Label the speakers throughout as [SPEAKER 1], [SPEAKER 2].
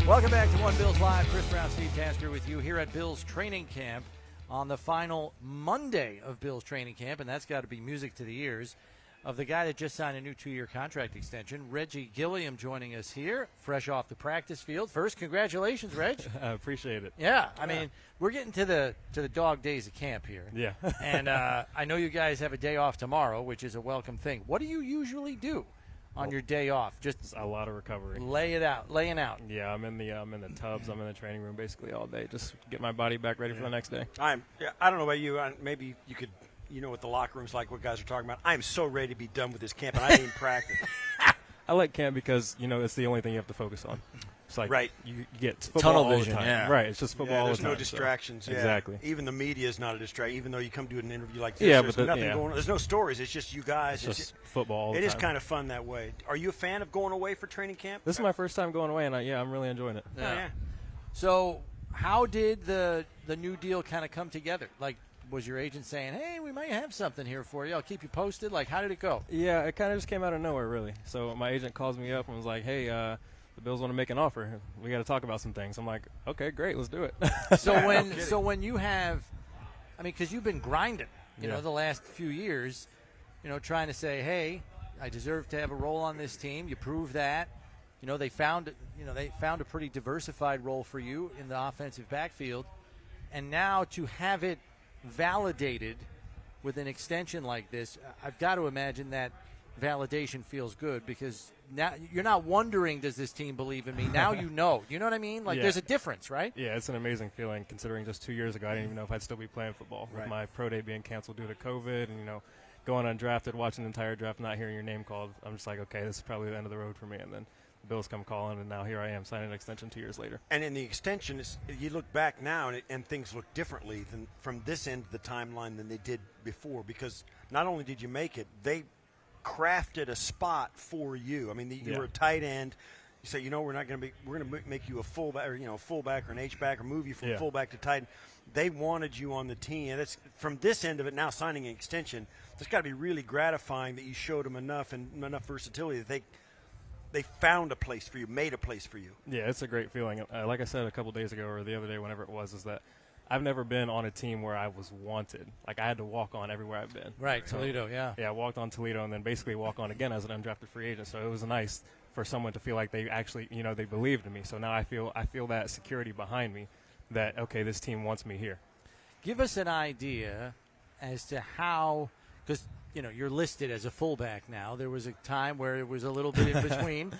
[SPEAKER 1] Welcome back to One Bills Live. Chris Brown, Steve Tasker with you here at Bills Training Camp on the final Monday of Bills Training Camp, and that's got to be music to the ears of the guy that just signed a new 2-year contract extension, Reggie Gilliam, joining us here, fresh off the practice field. First, congratulations, Reg.
[SPEAKER 2] I appreciate it.
[SPEAKER 1] Yeah, I mean, we're getting to the dog days of camp here.
[SPEAKER 2] Yeah.
[SPEAKER 1] And I know you guys have a day off tomorrow, which is a welcome thing. What do you usually do on your day off? Just
[SPEAKER 2] a lot of recovery.
[SPEAKER 1] laying out.
[SPEAKER 2] Yeah, I'm in the tubs. I'm in the training room basically all day, just get my body back ready for the next day.
[SPEAKER 3] I don't know about you. Maybe you could, what the locker room's like, what guys are talking about. I am so ready to be done with this camp, and I didn't practice.
[SPEAKER 2] I like camp because it's the only thing you have to focus on. It's like
[SPEAKER 3] right.
[SPEAKER 2] You get football
[SPEAKER 1] tunnel
[SPEAKER 2] all
[SPEAKER 1] vision.
[SPEAKER 2] the time.
[SPEAKER 1] Yeah.
[SPEAKER 2] Right. It's just football all the time.
[SPEAKER 3] There's no distractions.
[SPEAKER 2] So.
[SPEAKER 3] Yeah.
[SPEAKER 2] Exactly.
[SPEAKER 3] Even the media is not a distraction. Even though you come to an interview like this, there's nothing going on. There's no stories. It's just you guys.
[SPEAKER 2] It's just football all the time.
[SPEAKER 3] It is kind of fun that way. Are you a fan of going away for training camp?
[SPEAKER 2] This is my first time going away, and I'm really enjoying it.
[SPEAKER 1] Yeah. So how did the new deal kind of come together? Like, was your agent saying, hey, we might have something here for you, I'll keep you posted? Like, how did it go?
[SPEAKER 2] Yeah, it kind of just came out of nowhere, really. So my agent calls me up and was like, hey, the Bills want to make an offer. We got to talk about some things. I'm like, okay, great, let's do it.
[SPEAKER 1] So when you have, I mean, because you've been grinding, the last few years, trying to say, hey, I deserve to have a role on this team. You prove that. They found a pretty diversified role for you in the offensive backfield, and now to have it validated with an extension like this, I've got to imagine that validation feels good, because now you're not wondering, does this team believe in me? Now you know what I mean? Like, there's a difference, right?
[SPEAKER 2] Yeah, it's an amazing feeling, considering just 2 years ago I didn't even know if I'd still be playing football. With my pro day being canceled due to COVID and, going undrafted, watching the entire draft, not hearing your name called, I'm just like, okay, this is probably the end of the road for me. And then the Bills come calling, and now here I am signing an extension 2 years later.
[SPEAKER 3] And in the extension, you look back now, and things look differently than from this end of the timeline than they did before, because not only did you make it, they crafted a spot for you. I mean, you were a tight end. You say, we're going to make you a fullback, or fullback or an H-back, or move you from fullback to tight end. They wanted you on the team, and it's from this end of it now. Signing an extension, it's got to be really gratifying that you showed them enough versatility that they found a place for you, made a place for you.
[SPEAKER 2] Yeah, it's a great feeling. Like I said a couple days ago, or the other day, whenever it was, is that I've never been on a team where I was wanted. Like, I had to walk on everywhere I've been.
[SPEAKER 1] Right, Toledo, yeah.
[SPEAKER 2] Yeah, I walked on Toledo and then basically walk on again as an undrafted free agent. So it was nice for someone to feel like they actually, they believed in me. So now I feel that security behind me that, okay, this team wants me here.
[SPEAKER 1] Give us an idea as to how, because, you're listed as a fullback now. There was a time where it was a little bit in between.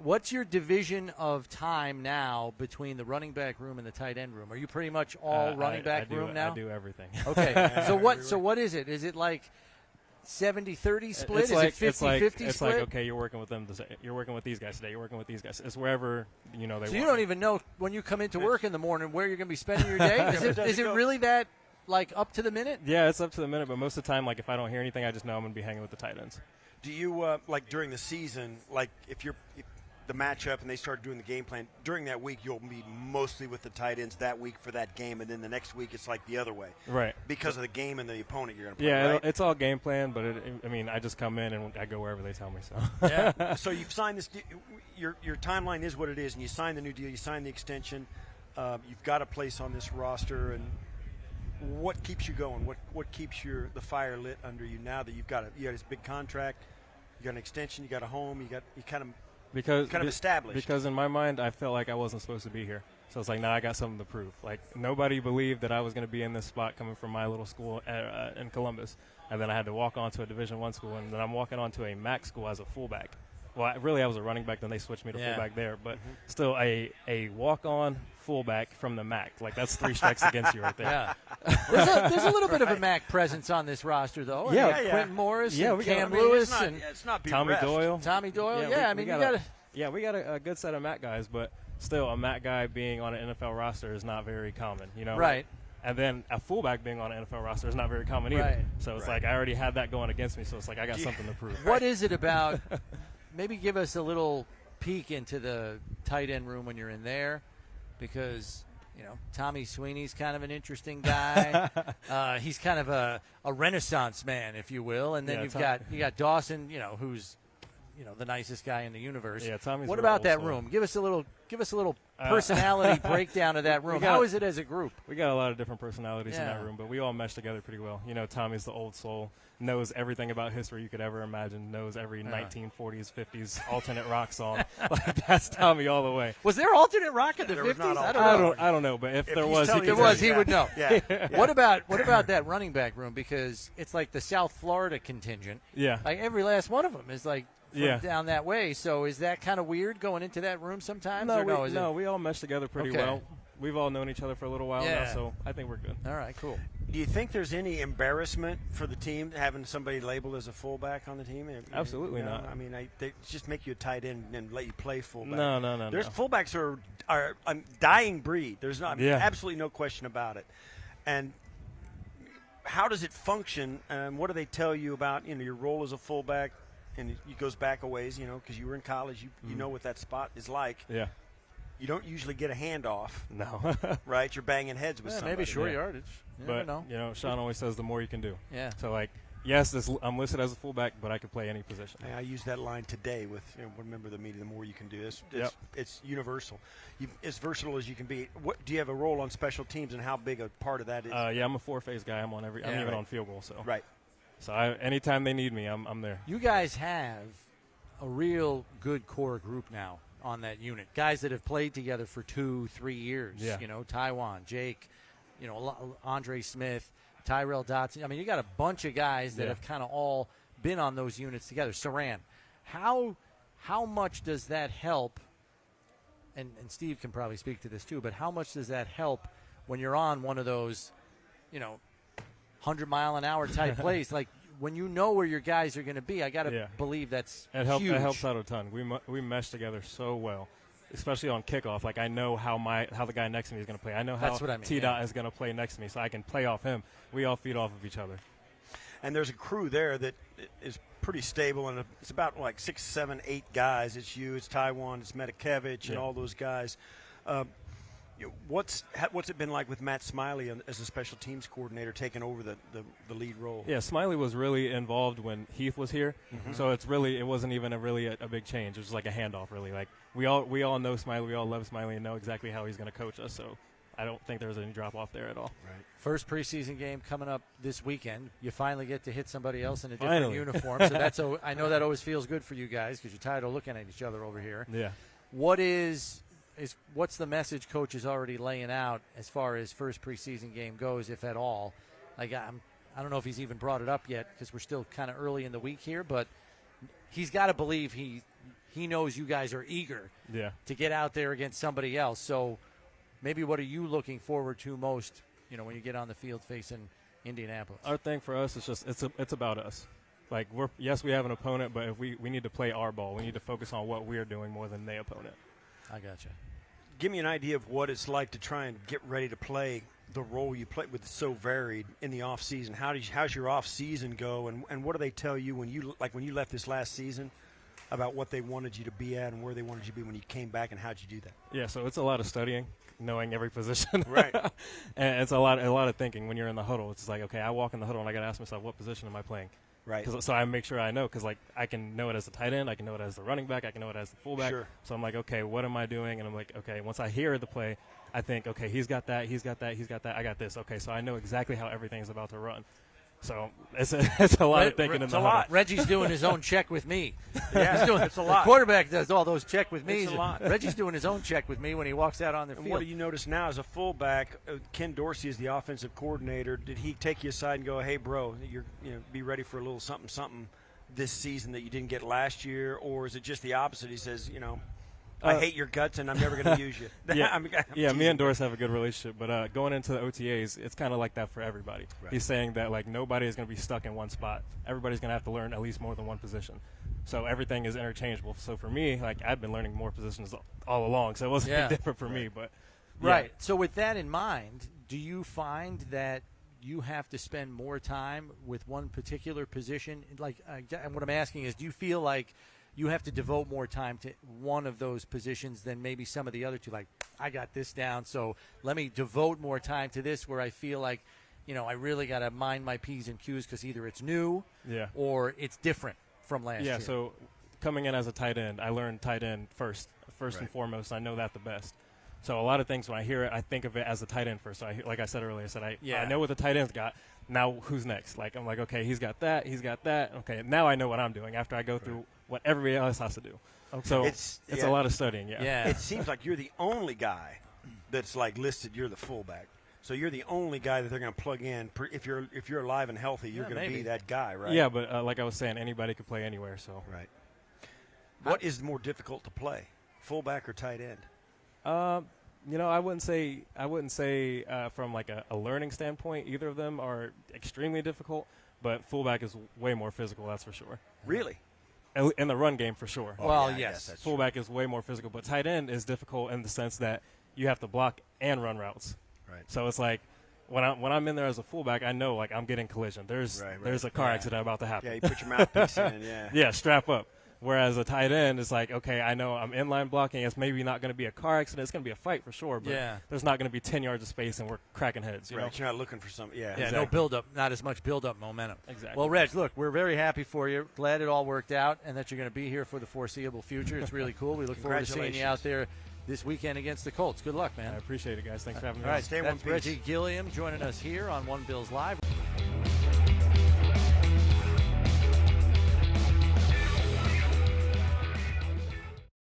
[SPEAKER 1] What's your division of time now between the running back room and the tight end room? Are you pretty much all running back room now?
[SPEAKER 2] I do everything.
[SPEAKER 1] Okay. So what is it? Is it like 70-30 split?
[SPEAKER 2] It's like,
[SPEAKER 1] is it 50-50 split?
[SPEAKER 2] It's like, okay, you're working with them. You're working with these guys today. You're working with these guys. It's wherever, they want.
[SPEAKER 1] So you don't even know when you come into work in the morning where you're going to be spending your day? Is it really that, like, up to the minute?
[SPEAKER 2] Yeah, it's up to the minute, but most of the time, like, if I don't hear anything, I just know I'm going to be hanging with the tight ends.
[SPEAKER 3] Do you, like, during the season, like, if the matchup and they start doing the game plan, during that week you'll be mostly with the tight ends that week for that game, and then the next week it's like the other way.
[SPEAKER 2] Right.
[SPEAKER 3] Because of the game and the opponent you're going to play,
[SPEAKER 2] Yeah,
[SPEAKER 3] right?
[SPEAKER 2] it's all game plan, but, I just come in and I go wherever they tell me. So.
[SPEAKER 3] Yeah. So you've signed this – your timeline is what it is, and you signed the new deal, you signed the extension. You've got a place on this roster, and what keeps you going? What keeps the fire lit under you now that you got this big contract, you got an extension, you got a home, you kind of established?
[SPEAKER 2] Because in my mind, I felt like I wasn't supposed to be here. So it's like, now I got something to prove. Like, nobody believed that I was going to be in this spot coming from my little school in Columbus. And then I had to walk on to a Division I school, and then I'm walking on to a MAC school as a fullback. Well, I was a running back, then they switched me to fullback there. But still, a walk-on fullback from the MAC. Like, that's 3 strikes against you right there.
[SPEAKER 1] Yeah. There's a little bit of a MAC presence on this roster, though.
[SPEAKER 2] Yeah.
[SPEAKER 1] Quentin Morris and Cam
[SPEAKER 3] it's
[SPEAKER 1] Lewis
[SPEAKER 3] not,
[SPEAKER 1] and
[SPEAKER 3] it's not
[SPEAKER 2] Tommy Doyle.
[SPEAKER 1] Tommy Doyle.
[SPEAKER 2] We got a good set of MAC guys, but still, a MAC guy being on an NFL roster is not very common,
[SPEAKER 1] Right.
[SPEAKER 2] And then a fullback being on an NFL roster is not very common either.
[SPEAKER 1] Right.
[SPEAKER 2] So it's like I already had that going against me, so it's like I got something to prove.
[SPEAKER 1] What is it about – maybe give us a little peek into the tight end room when you're in there, because – Tommy Sweeney's kind of an interesting guy. He's kind of a renaissance man, if you will. And then you got Dawson, who's the nicest guy in the universe.
[SPEAKER 2] Yeah, Tommy's
[SPEAKER 1] What
[SPEAKER 2] real
[SPEAKER 1] about
[SPEAKER 2] old
[SPEAKER 1] that
[SPEAKER 2] school.
[SPEAKER 1] room? Give us a little personality breakdown of that room. How is it as a group?
[SPEAKER 2] We got a lot of different personalities in
[SPEAKER 1] Yeah.
[SPEAKER 2] that room, but we all mesh together pretty well. Tommy's the old soul, knows everything about history you could ever imagine, knows every 1940s, 50s alternate rock song. Like, that's Tommy all the way.
[SPEAKER 1] Was there alternate rock in the
[SPEAKER 3] There was
[SPEAKER 1] 50s?
[SPEAKER 3] not
[SPEAKER 2] I don't know, but if there
[SPEAKER 3] he's
[SPEAKER 2] was,
[SPEAKER 3] telling
[SPEAKER 2] he
[SPEAKER 3] you
[SPEAKER 2] could
[SPEAKER 1] was,
[SPEAKER 2] tell
[SPEAKER 1] he
[SPEAKER 2] you.
[SPEAKER 1] would know.
[SPEAKER 3] Yeah.
[SPEAKER 1] What about that running back room? Because it's like the South Florida contingent.
[SPEAKER 2] Yeah.
[SPEAKER 1] Like every last one of them is like from
[SPEAKER 2] Yeah.
[SPEAKER 1] down that way. So is that kind of weird going into that room sometimes?
[SPEAKER 2] No, we all mesh together pretty
[SPEAKER 1] Okay.
[SPEAKER 2] well. We've all known each other for a little while
[SPEAKER 1] Yeah.
[SPEAKER 2] now, so I think we're good.
[SPEAKER 1] All right, cool.
[SPEAKER 3] Do you think there's any embarrassment for the team having somebody labeled as a fullback on the team?
[SPEAKER 2] Absolutely not.
[SPEAKER 3] I mean, they just make you a tight end and let you play fullback.
[SPEAKER 2] No.
[SPEAKER 3] There's fullbacks are a dying breed. There's not absolutely no question about it. And how does it function? What do they tell you about your role as a fullback? And it goes back a ways, because you were in college. You know what that spot is like.
[SPEAKER 2] Yeah.
[SPEAKER 3] You don't usually get a handoff,
[SPEAKER 2] No.
[SPEAKER 3] right? You're banging heads with somebody.
[SPEAKER 1] Maybe short
[SPEAKER 2] Yeah.
[SPEAKER 1] yardage. You never
[SPEAKER 2] But,
[SPEAKER 1] know.
[SPEAKER 2] Sean always says the more you can do.
[SPEAKER 1] Yeah.
[SPEAKER 2] So, yes, I'm listed as a fullback, but I could play any position.
[SPEAKER 3] I used that line today with one member of the media. The more you can do,
[SPEAKER 2] Yep.
[SPEAKER 3] it's universal. As versatile as you can be. What do you have a role on special teams, and how big a part of that is?
[SPEAKER 2] Yeah, I'm a four-phase guy. I'm on I'm even
[SPEAKER 3] right.
[SPEAKER 2] on field goal. So
[SPEAKER 3] Right.
[SPEAKER 2] So anytime they need me, I'm there.
[SPEAKER 1] You guys have a real good core group now on that unit. Guys that have played together for 2-3 years.
[SPEAKER 2] Yeah.
[SPEAKER 1] Taiwan, Jake, Andre Smith, Tyrell Dotson. I mean, you got a bunch of guys that
[SPEAKER 2] Yeah.
[SPEAKER 1] have kind of all been on those units together. Saran, how much does that help? And Steve can probably speak to this too, but how much does that help when you're on one of those, 100-mile-an-hour type plays? Like, when you know where your guys are going to be, I got to believe that's huge.
[SPEAKER 2] It helps out a ton. We mesh together so well, especially on kickoff. Like, I know how the guy next to me is going to play. I know how
[SPEAKER 1] That's what I mean,
[SPEAKER 2] T-Dot is going to play next to me, so I can play off him. We all feed off of each other.
[SPEAKER 3] And there's a crew there that is pretty stable, and it's about 6, 7, 8 guys. It's you, it's Taiwan, it's Metakevich, and all those guys. What's it been like with Matt Smiley as a special teams coordinator taking over the lead role?
[SPEAKER 2] Yeah, Smiley was really involved when Heath was here, so it wasn't even a big change. It was like a handoff, really. Like we all know Smiley, we all love Smiley, and know exactly how he's going to coach us. So I don't think there's any drop off there at all.
[SPEAKER 3] Right.
[SPEAKER 1] First preseason game coming up this weekend. You finally get to hit somebody else in a different uniform. So I know that always feels good for you guys because you're tired of looking at each other over here.
[SPEAKER 2] Yeah.
[SPEAKER 1] What's the message coach is already laying out as far as first preseason game goes, if at all? Like I don't know if he's even brought it up yet because we're still kind of early in the week here, but he's got to believe he knows you guys are eager to get out there against somebody else. So maybe what are you looking forward to most, when you get on the field facing Indianapolis?
[SPEAKER 2] Our thing for us is just it's about us. Like we have an opponent, but if we need to play our ball. We need to focus on what we're doing more than the opponent.
[SPEAKER 1] I gotcha.
[SPEAKER 3] Give me an idea of what it's like to try and get ready to play the role you play with so varied in the off season. How's your off season go, and what do they tell you when you left this last season about what they wanted you to be at and where they wanted you to be when you came back, and how'd you do that?
[SPEAKER 2] Yeah, so it's a lot of studying, knowing every position.
[SPEAKER 3] Right.
[SPEAKER 2] And it's a lot of thinking when you're in the huddle. It's like, okay, I walk in the huddle and I got to ask myself, what position am I playing?
[SPEAKER 3] Right.
[SPEAKER 2] So I make sure I know because I can know it as the tight end, I can know it as the running back, I can know it as the fullback.
[SPEAKER 3] Sure.
[SPEAKER 2] So I'm like, okay, what am I doing? And I'm like, okay, once I hear the play, I think, okay, he's got that, I got this. Okay, so I know exactly how everything is about to run. So it's a lot of thinking in the huddle.
[SPEAKER 1] Reggie's doing his own check with me.
[SPEAKER 3] Yeah, it's a lot.
[SPEAKER 1] The quarterback does all those check with me.
[SPEAKER 3] It's a lot.
[SPEAKER 1] Reggie's doing his own check with me when he walks out on the
[SPEAKER 3] And
[SPEAKER 1] field.
[SPEAKER 3] what do you notice now as a fullback? Ken Dorsey is the offensive coordinator. Did he take you aside and go, "Hey, bro, be ready for a little something this season that you didn't get last year," or is it just the opposite? He says, I hate your guts and I'm never going to use you.
[SPEAKER 2] Me and Doris have a good relationship, but going into the OTAs, it's kind of like that for everybody.
[SPEAKER 3] Right.
[SPEAKER 2] He's saying that nobody is going to be stuck in one spot. Everybody's going to have to learn at least more than one position. So everything is interchangeable. So for me, I've been learning more positions all along, so it wasn't different for me. But
[SPEAKER 1] Right. So with that in mind, do you find that you have to spend more time with one particular position? And what I'm asking is, do you feel like you have to devote more time to one of those positions than maybe some of the other two? Like, I got this down, so let me devote more time to this where I feel like, I really got to mind my P's and Q's because either it's new or it's different from last year.
[SPEAKER 2] Yeah, so coming in as a tight end, I learned tight end first and foremost. I know that the best. So a lot of things when I hear it, I think of it as a tight end first. So like I said earlier, I know what the tight end's got. Now who's next? Like I'm like, okay, he's got that. Okay, now I know what I'm doing after I go through what everybody else has to do. Okay. So it's a lot of studying. Yeah.
[SPEAKER 3] It seems like you're the only guy that's like listed. You're the fullback. So you're the only guy that they're going to plug in. If you're alive and healthy, you're going to be that guy, right?
[SPEAKER 2] Yeah, but like I was saying, anybody could play anywhere. So
[SPEAKER 3] right. What is more difficult to play, fullback or tight end?
[SPEAKER 2] I wouldn't say from like a learning standpoint, either of them are extremely difficult. But fullback is way more physical, that's for sure.
[SPEAKER 3] Really?
[SPEAKER 2] In the run game, for sure.
[SPEAKER 1] Well, yes.
[SPEAKER 2] Fullback is way more physical, but tight end is difficult in the sense that you have to block and run routes.
[SPEAKER 3] Right.
[SPEAKER 2] So it's like when I'm in there as a fullback, I know like I'm getting collision. There's a car accident about to happen.
[SPEAKER 3] Yeah, you put your mouthpiece in. Yeah.
[SPEAKER 2] Yeah, strap up. Whereas a tight end is like, okay, I know I'm inline blocking. It's maybe not going to be a car accident. It's going to be a fight for sure. But there's not going to be 10 yards of space and we're cracking heads. You know?
[SPEAKER 3] You're not looking for some. Yeah.
[SPEAKER 1] Exactly. No build-up, not as much build-up momentum.
[SPEAKER 2] Exactly.
[SPEAKER 1] Well, Reg, look, we're very happy for you. Glad it all worked out and that you're going to be here for the foreseeable future. It's really cool. We look forward to seeing you out there this weekend against the Colts. Good luck, man.
[SPEAKER 2] I appreciate it, guys. Thanks for having me.
[SPEAKER 1] All right, that's Reggie Gilliam joining us here on One Bills Live.